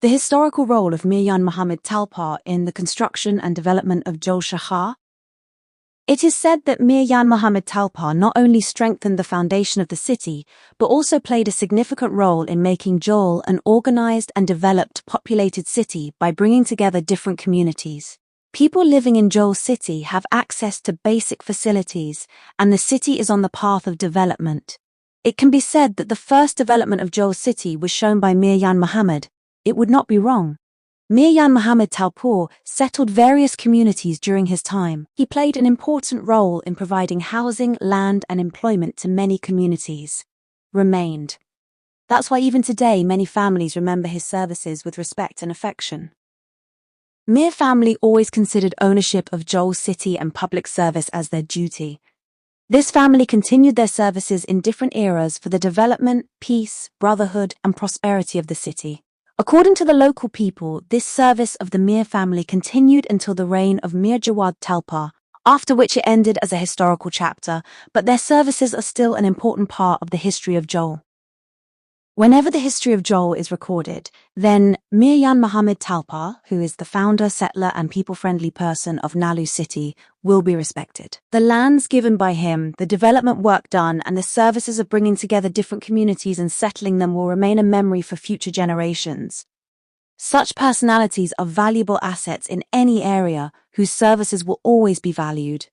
The historical role of Mir Jan Muhammad Talpur in the construction and development of Jhol City. It is said that Mir Jan Muhammad Talpur not only strengthened the foundation of the city, but also played a significant role in making Jhol an organized and developed populated city by bringing together different communities. People living in Jhol City have access to basic facilities, and the city is on the path of development. It can be said that the first development of Jhol City was shown by Mir Jan Muhammad. It would not be wrong. Mir Jan Muhammad Talpur settled various communities during his time. He played an important role in providing housing, land, and employment to many communities. Remained. That's why even today many families remember his services with respect and affection. Mir family always considered ownership of Jhol City and public service as their duty. This family continued their services in different eras for the development, peace, brotherhood, and prosperity of the city. According to the local people, this service of the Mir family continued until the reign of Mir Jan Muhammad Talpur, after which it ended as a historical chapter, but their services are still an important part of the history of Jhol. Whenever the history of Jhol is recorded, then Mir Jan Muhammad Talpur, who is the founder, settler, and people-friendly person of Jhol City, will be respected. The lands given by him, the development work done, and the services of bringing together different communities and settling them will remain a memory for future generations. Such personalities are valuable assets in any area whose services will always be valued.